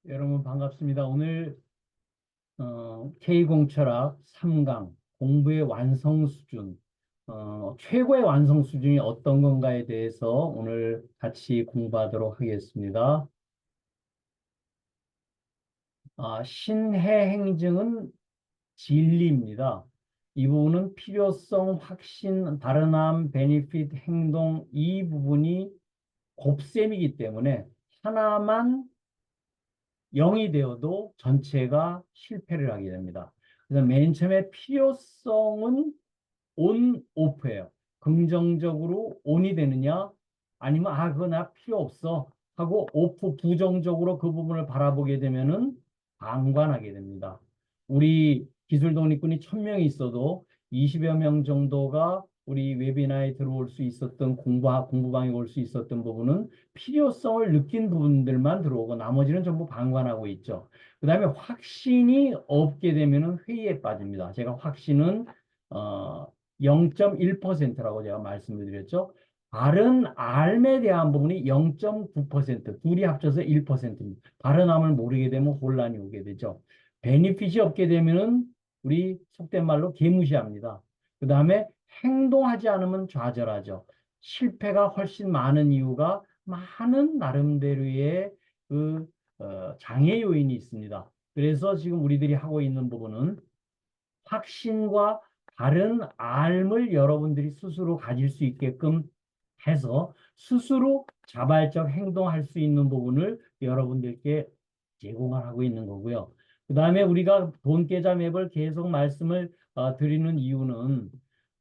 여러분 반갑습니다. 오늘 K공철학 3강 공부의 완성 수준, 최고의 완성 수준이 어떤 건가에 대해서 오늘 같이 공부하도록 하겠습니다. 신해 행증은 진리입니다. 이 부분은 필요성, 확신, 다른함, 베니핏, 행동 이 부분이 곱셈이기 때문에 하나만 0이 되어도 전체가 실패를 하게 됩니다. 그래서 맨 처음에 필요성은 온, 오프예요. 긍정적으로 온이 되느냐 아니면 그거 나 필요 없어 하고 오프 부정적으로 그 부분을 바라보게 되면은 방관하게 됩니다. 우리 기술 독립군이 1000명이 있어도 20여 명 정도가 우리 웨비나에 들어올 수 있었던 공부방에 올 수 있었던 부분은 필요성을 느낀 부분들만 들어오고 나머지는 전부 방관하고 있죠. 그 다음에 확신이 없게 되면은 회의에 빠집니다. 제가 확신은 어, 0.1%라고 제가 말씀을 드렸죠. 바른 삶에 대한 부분이 0.9%, 둘이 합쳐서 1%입니다. 바른 삶을 모르게 되면 혼란이 오게 되죠. 베니핏이 없게 되면은 우리 속된 말로 개무시합니다. 그 다음에 행동하지 않으면 좌절하죠. 실패가 훨씬 많은 이유가 많은 나름대로의 그 장애 요인이 있습니다. 그래서 지금 우리들이 하고 있는 부분은 확신과 바른 삶을 여러분들이 스스로 가질 수 있게끔 해서 스스로 자발적 행동할 수 있는 부분을 여러분들께 제공을 하고 있는 거고요. 그 다음에 우리가 돈 계좌 맵을 계속 말씀을 드리는 이유는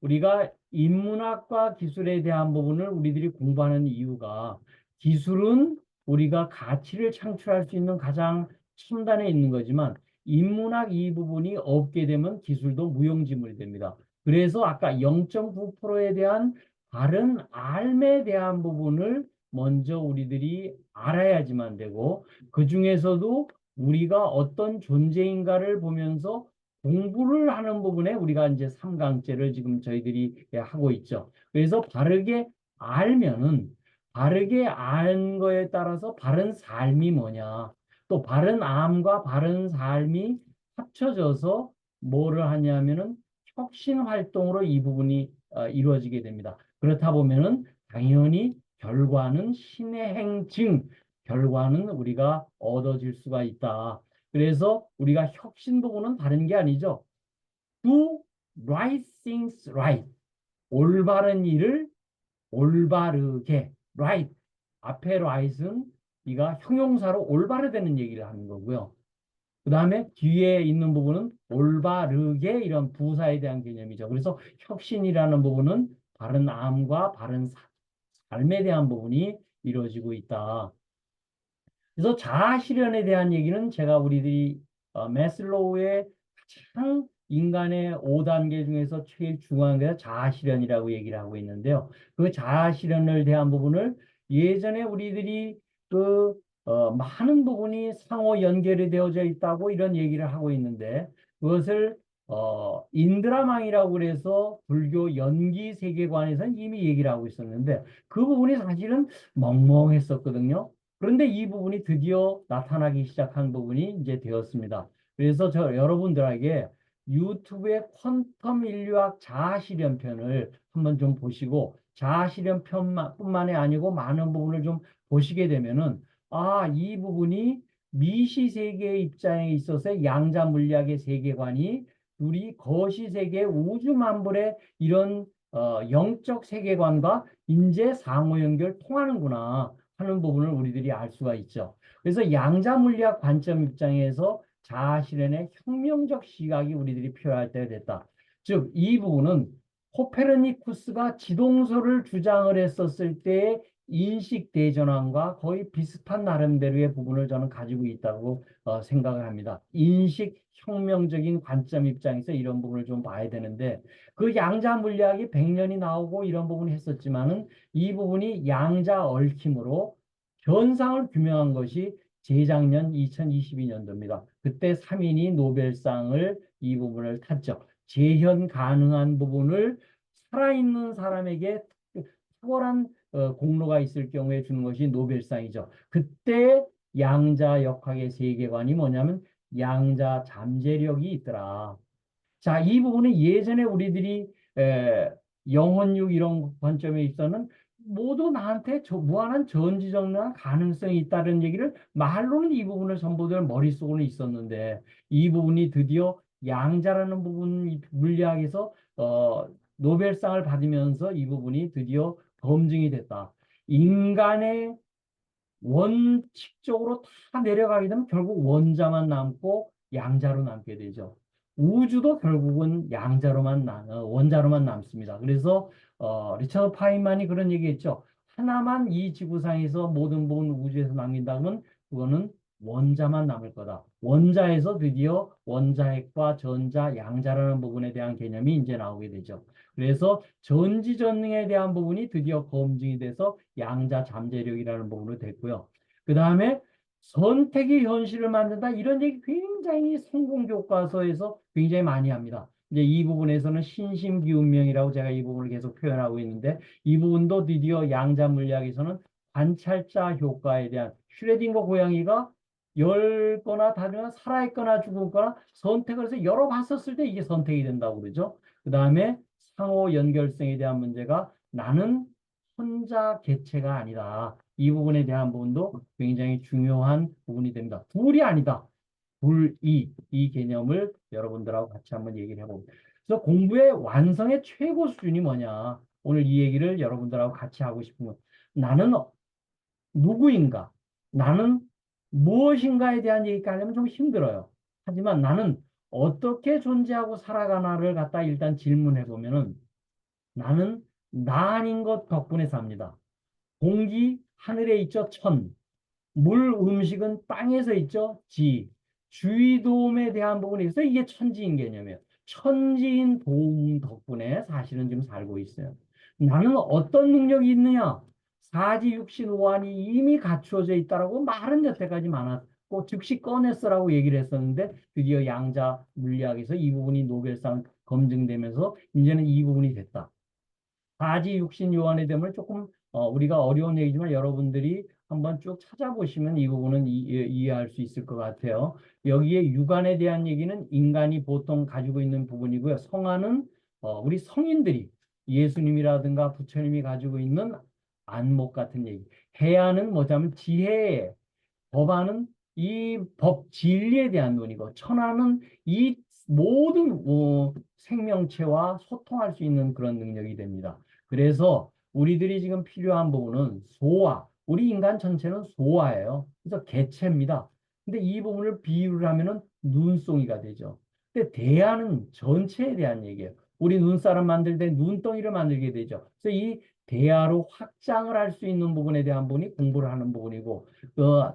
우리가 인문학과 기술에 대한 부분을 우리들이 공부하는 이유가 기술은 우리가 가치를 창출할 수 있는 가장 첨단에 있는 거지만 인문학 이 부분이 없게 되면 기술도 무용지물이 됩니다. 그래서 아까 0.9%에 대한 바른 삶에 대한 부분을 먼저 우리들이 알아야지만 되고 그 중에서도 우리가 어떤 존재인가를 보면서 공부를 하는 부분에 우리가 이제 3강째를 지금 저희들이 하고 있죠. 그래서 바르게 안 거에 따라서 바른 삶이 뭐냐 또 바른 암과 바른 삶이 합쳐져서 뭐를 하냐면은 혁신 활동으로 이 부분이 이루어지게 됩니다. 그렇다 보면은 당연히 결과는 신의 행증, 결과는 우리가 얻어질 수가 있다. 그래서 우리가 혁신 부분은 다른 게 아니죠. Do right things right. 올바른 일을 올바르게. right. 앞에 right은 네가 형용사로 올바르 되는 얘기를 하는 거고요. 그 다음에 뒤에 있는 부분은 올바르게 이런 부사에 대한 개념이죠. 그래서 혁신이라는 부분은 바른 암과 바른 삶에 대한 부분이 이루어지고 있다. 그래서 자아 실현에 대한 얘기는 제가 우리들이 매슬로우의 가장 인간의 5단계 중에서 제일 중요한 게 자아 실현이라고 얘기를 하고 있는데요. 그 자아 실현을 대한 부분을 예전에 우리들이 많은 부분이 상호 연결이 되어져 있다고 이런 얘기를 하고 있는데 그것을 인드라망이라고 그래서 불교 연기 세계관에서는 이미 얘기를 하고 있었는데 그 부분이 사실은 멍멍했었거든요. 그런데 이 부분이 드디어 나타나기 시작한 부분이 이제 되었습니다. 그래서 저 여러분들에게 유튜브의 퀀텀 인류학 자아실현편을 한번 좀 보시고 자아실현편뿐만이 아니고 많은 부분을 좀 보시게 되면은 이 부분이 미시세계의 입장에 있어서 양자 물리학의 세계관이 우리 거시세계 우주만물의 이런 영적 세계관과 인재 상호 연결 통하는구나 하는 부분을 우리들이 알 수가 있죠. 그래서 양자 물리학 관점 입장에서 자아 실현의 혁명적 시각이 우리들이 필요할 때가 됐다. 즉, 이 부분은 코페르니쿠스가 지동설을 주장을 했었을 때의 인식 대전환과 거의 비슷한 나름대로의 부분을 저는 가지고 있다고 생각을 합니다. 인식 혁명적인 관점 입장에서 이런 부분을 좀 봐야 되는데 그 양자 물리학이 100년이 나오고 이런 부분을 했었지만은 이 부분이 양자 얽힘으로 현상을 규명한 것이 재작년 2022년도입니다. 그때 3인이 노벨상을 이 부분을 탔죠. 재현 가능한 부분을 살아있는 사람에게 탁월한 공로가 있을 경우에 주는 것이 노벨상이죠. 그때 양자 역학의 세계관이 뭐냐면 양자 잠재력이 있더라. 자, 이 부분은 예전에 우리들이 에, 영혼육 이런 관점에 있어서는 모두 나한테 무한한 전지전능한 가능성이 있다는 얘기를 말로는 이 부분을 전부들 머릿속으로 있었는데 이 부분이 드디어 양자라는 부분 물리학에서 노벨상을 받으면서 이 부분이 드디어 검증이 됐다. 인간의 원칙적으로 다 내려가게 되면 결국 원자만 남고 양자로 남게 되죠. 우주도 결국은 원자로만 남습니다. 그래서 리처드 파인만이 그런 얘기했죠. 하나만 이 지구상에서 모든 부분 우주에서 남긴다면 그거는 원자만 남을 거다. 원자에서 드디어 원자핵과 전자, 양자라는 부분에 대한 개념이 이제 나오게 되죠. 그래서 전지전능에 대한 부분이 드디어 검증이 돼서 양자 잠재력이라는 부분으로 됐고요. 그 다음에 선택이 현실을 만든다. 이런 얘기 굉장히 성공 교과서에서 굉장히 많이 합니다. 이제 이 부분에서는 신심기운명이라고 제가 이 부분을 계속 표현하고 있는데 이 부분도 드디어 양자 물리학에서는 관찰자 효과에 대한 슈레딩거 고양이가 열거나 다르면 살아있거나 죽었거나 선택을 해서 열어봤었을 때 이게 선택이 된다고 그러죠. 그 다음에 상호 연결성에 대한 문제가 나는 혼자 개체가 아니다. 이 부분에 대한 부분도 굉장히 중요한 부분이 됩니다. 둘이 아니다. 불이 이 개념을 여러분들하고 같이 한번 얘기를 해봅니다. 그래서 공부의 완성의 최고 수준이 뭐냐? 오늘 이 얘기를 여러분들하고 같이 하고 싶은 건 나는 누구인가? 나는 무엇인가에 대한 얘기가 하려면 좀 힘들어요. 하지만 나는 어떻게 존재하고 살아가나를 갖다 일단 질문해 보면은 나는 나 아닌 것 덕분에 삽니다. 공기 하늘에 있죠. 천. 물 음식은 땅에서 있죠. 지. 주위 도움에 대한 부분에 있어서 이게 천지인 개념이에요. 천지인 도움 덕분에 사실은 지금 살고 있어요. 나는 어떤 능력이 있느냐? 사지 육신 오한이 이미 갖추어져 있다라고 말은 여태까지 많았고 즉시 꺼냈어라고 얘기를 했었는데 드디어 양자 물리학에서 이 부분이 노벨상 검증되면서 이제는 이 부분이 됐다. 사지 육신 요한의 됨을 조금 우리가 어려운 얘기지만 여러분들이 한번 쭉 찾아보시면 이 부분은 이해할 수 있을 것 같아요. 여기에 육안에 대한 얘기는 인간이 보통 가지고 있는 부분이고요. 성화는 우리 성인들이 예수님이라든가 부처님이 가지고 있는 안목 같은 얘기. 해야는 뭐냐면 지혜, 법안은 이 법 진리에 대한 논이고 천하는 이 모든 생명체와 소통할 수 있는 그런 능력이 됩니다. 그래서 우리들이 지금 필요한 부분은 소화. 우리 인간 전체는 소화예요. 그래서 개체입니다. 근데 이 부분을 비유를 하면은 눈송이가 되죠. 근데 대하는 전체에 대한 얘기예요. 우리 눈사람 만들 때 눈덩이를 만들게 되죠. 그래서 이 대하로 확장을 할 수 있는 부분에 대한 부분이 공부를 하는 부분이고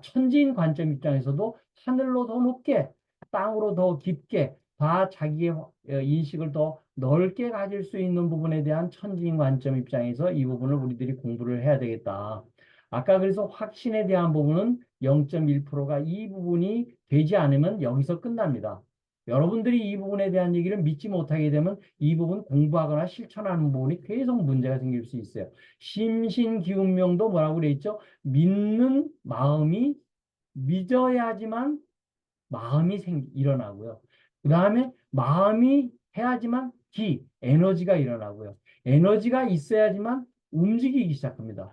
천지인 관점 입장에서도 하늘로 더 높게, 땅으로 더 깊게, 다 자기의 인식을 더 넓게 가질 수 있는 부분에 대한 천지인 관점 입장에서 이 부분을 우리들이 공부를 해야 되겠다. 아까 그래서 확신에 대한 부분은 0.1%가 이 부분이 되지 않으면 여기서 끝납니다. 여러분들이 이 부분에 대한 얘기를 믿지 못하게 되면 이 부분 공부하거나 실천하는 부분이 계속 문제가 생길 수 있어요. 심신기운명도 뭐라고 그랬죠? 믿는 마음이 믿어야지만 마음이 일어나고요. 그 다음에 마음이 해야지만 에너지가 일어나고요. 에너지가 있어야지만 움직이기 시작합니다.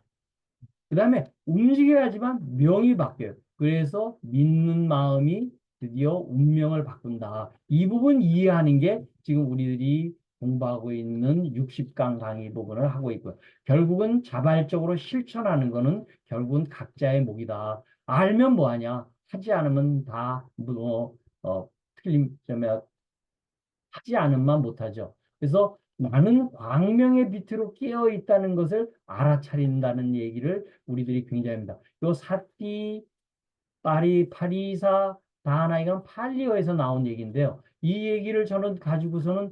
그 다음에 움직여야지만 명이 바뀌어요. 그래서 믿는 마음이 드디어 운명을 바꾼다. 이 부분 이해하는 게 지금 우리들이 공부하고 있는 60강 강의 부분을 하고 있고요. 결국은 자발적으로 실천하는 거는 결국은 각자의 몫이다. 알면 뭐하냐? 하지 않으면 다 틀림, 하지 않으면 못하죠. 그래서 나는 광명의 빛으로 깨어 있다는 것을 알아차린다는 얘기를 우리들이 굉장히 합니다. 요 사띠, 파리사, 다하나 이건 팔리어에서 나온 얘기인데요. 이 얘기를 저는 가지고서는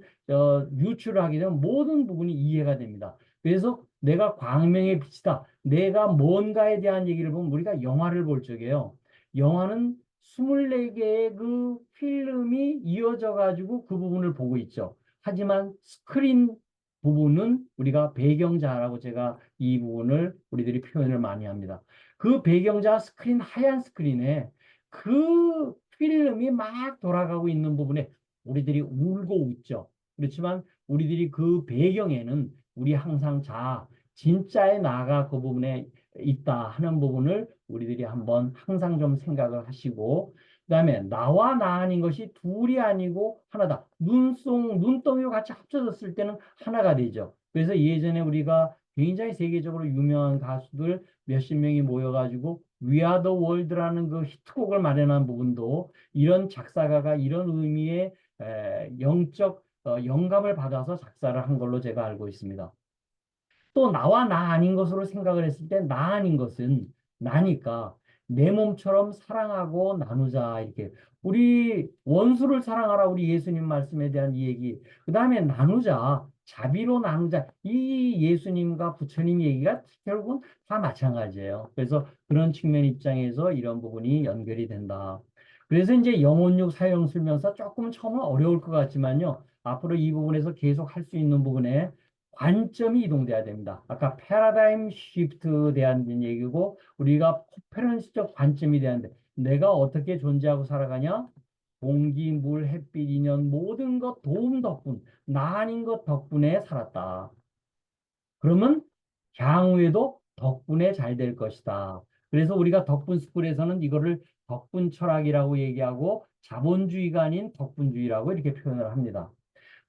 유추를 하게 되면 모든 부분이 이해가 됩니다. 그래서 내가 광명의 빛이다. 내가 뭔가에 대한 얘기를 보면 우리가 영화를 볼 적에요. 영화는 24개의 그 필름이 이어져 가지고 그 부분을 보고 있죠. 하지만 스크린 부분은 우리가 배경자라고 제가 이 부분을 우리들이 표현을 많이 합니다. 그 배경자 스크린, 하얀 스크린에 그 필름이 막 돌아가고 있는 부분에 우리들이 울고 웃죠. 그렇지만 우리들이 그 배경에는 우리 항상 진짜의 나가 그 부분에 있다 하는 부분을 우리들이 한번 항상 좀 생각을 하시고, 그다음에 나와 나 아닌 것이 둘이 아니고 하나다. 눈동이와 같이 합쳐졌을 때는 하나가 되죠. 그래서 예전에 우리가 굉장히 세계적으로 유명한 가수들 몇십 명이 모여가지고 We Are the World라는 그 히트곡을 마련한 부분도 이런 작사가가 이런 의미의 영적 영감을 받아서 작사를 한 걸로 제가 알고 있습니다. 또 나와 나 아닌 것으로 생각을 했을 때 나 아닌 것은 나니까 내 몸처럼 사랑하고 나누자 이렇게 우리 원수를 사랑하라 우리 예수님 말씀에 대한 이 얘기 그다음에 나누자 자비로 나누자 이 예수님과 부처님 얘기가 결국은 다 마찬가지예요. 그래서 그런 측면 입장에서 이런 부분이 연결이 된다. 그래서 이제 영혼육 사용 설명서 조금 처음은 어려울 것 같지만요. 앞으로 이 부분에서 계속 할 수 있는 부분에 관점이 이동돼야 됩니다. 아까 패러다임 시프트에 대한 얘기고 우리가 코페런스적 관점이 되는데 내가 어떻게 존재하고 살아가냐? 공기, 물, 햇빛, 인연 모든 것 도움 덕분 나 아닌 것 덕분에 살았다. 그러면 향후에도 덕분에 잘 될 것이다. 그래서 우리가 덕분 스쿨에서는 이거를 덕분 철학이라고 얘기하고 자본주의가 아닌 덕분주의라고 이렇게 표현을 합니다.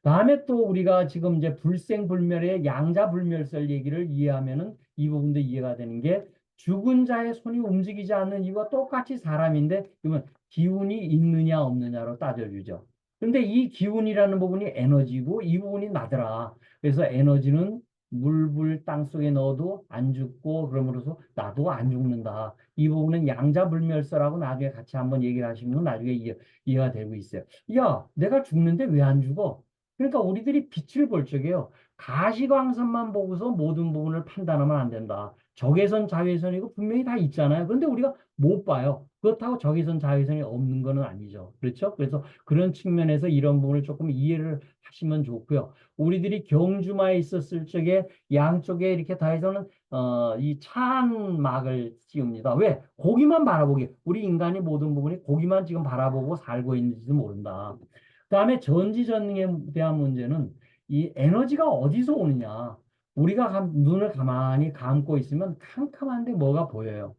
다음에 또 우리가 지금 이제 불생불멸의 양자불멸설 얘기를 이해하면은 이 부분도 이해가 되는 게 죽은 자의 손이 움직이지 않는 이와 똑같이 사람인데 그러면 기운이 있느냐 없느냐로 따져주죠. 근데 이 기운이라는 부분이 에너지고 이 부분이 나더라. 그래서 에너지는 물불 땅 속에 넣어도 안 죽고 그러므로서 나도 안 죽는다. 이 부분은 양자불멸설하고 나중에 같이 한번 얘기를 하시면 나중에 이해가 되고 있어요. 야, 내가 죽는데 왜 안 죽어? 그러니까 우리들이 빛을 볼 적에요. 가시광선만 보고서 모든 부분을 판단하면 안 된다. 적외선, 자외선이고 분명히 다 있잖아요. 그런데 우리가 못 봐요. 그렇다고 적외선, 자외선이 없는 거는 아니죠. 그렇죠? 그래서 그런 측면에서 이런 부분을 조금 이해를 하시면 좋고요. 우리들이 경주마에 있었을 적에 양쪽에 이렇게 다 해서는 이 찬막을 씌웁니다. 왜? 고기만 바라보게. 우리 인간이 모든 부분이 고기만 지금 바라보고 살고 있는지도 모른다. 그다음에 전지전능에 대한 문제는 이 에너지가 어디서 오느냐. 우리가 눈을 가만히 감고 있으면 캄캄한데 뭐가 보여요.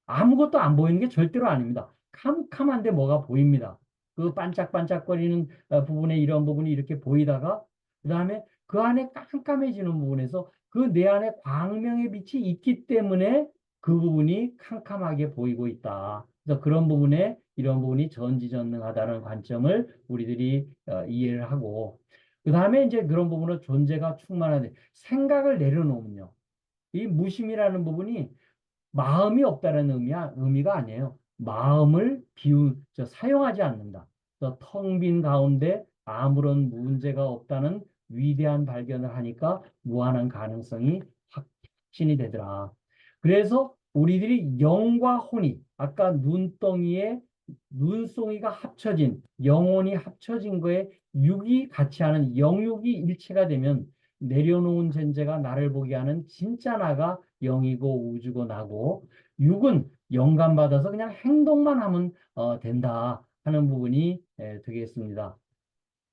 아무것도 안 보이는 게 절대로 아닙니다. 캄캄한데 뭐가 보입니다. 그 반짝반짝거리는 부분에 이런 부분이 이렇게 보이다가 그다음에 그 안에 깜깜해지는 부분에서 그 내 안에 광명의 빛이 있기 때문에 그 부분이 캄캄하게 보이고 있다. 그래서 그런 부분에 이런 부분이 전지전능하다는 관점을 우리들이 이해를 하고 그다음에 이제 그런 부분으로 존재가 충만한데 생각을 내려놓으면요. 이 무심이라는 부분이 마음이 없다는 의미가 아니에요. 마음을 사용하지 않는다. 텅 빈 가운데 아무런 문제가 없다는 위대한 발견을 하니까 무한한 가능성이 확신이 되더라. 그래서 우리들이 영과 혼이 아까 눈덩이에 눈송이가 합쳐진 영혼이 합쳐진 거에 육이 같이 하는 영육이 일체가 되면 내려놓은 존재가 나를 보게 하는 진짜 나가 영이고 우주고 나고 육은 영감받아서 그냥 행동만 하면 된다 하는 부분이 되겠습니다.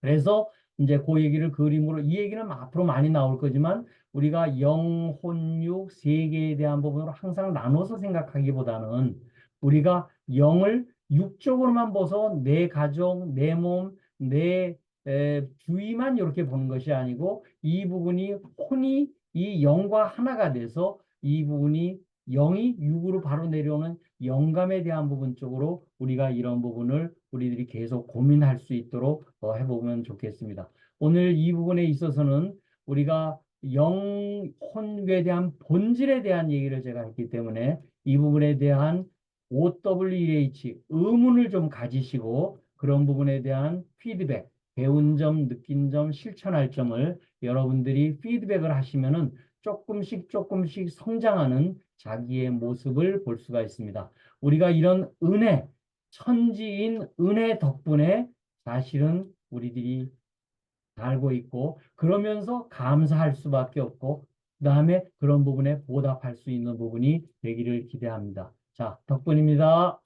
그래서 이제 그 얘기를 그림으로 이 얘기는 앞으로 많이 나올 거지만 우리가 영, 혼, 육 세 개에 대한 부분으로 항상 나눠서 생각하기보다는 우리가 영을 육적으로만 봐서 내 가족, 내 몸, 내 주위만 이렇게 보는 것이 아니고 이 부분이 혼이 이 영과 하나가 돼서 이 부분이 영이 육으로 바로 내려오는 영감에 대한 부분 쪽으로 우리가 이런 부분을 우리들이 계속 고민할 수 있도록 해보면 좋겠습니다. 오늘 이 부분에 있어서는 우리가 영, 혼에 대한 본질에 대한 얘기를 제가 했기 때문에 이 부분에 대한 OWH 의문을 좀 가지시고 그런 부분에 대한 피드백, 배운 점, 느낀 점, 실천할 점을 여러분들이 피드백을 하시면은 조금씩 성장하는 자기의 모습을 볼 수가 있습니다. 우리가 이런 천지인 은혜 덕분에 사실은 우리들이 살고 있고 그러면서 감사할 수밖에 없고 그다음에 그런 부분에 보답할 수 있는 부분이 되기를 기대합니다. 자, 덕분입니다.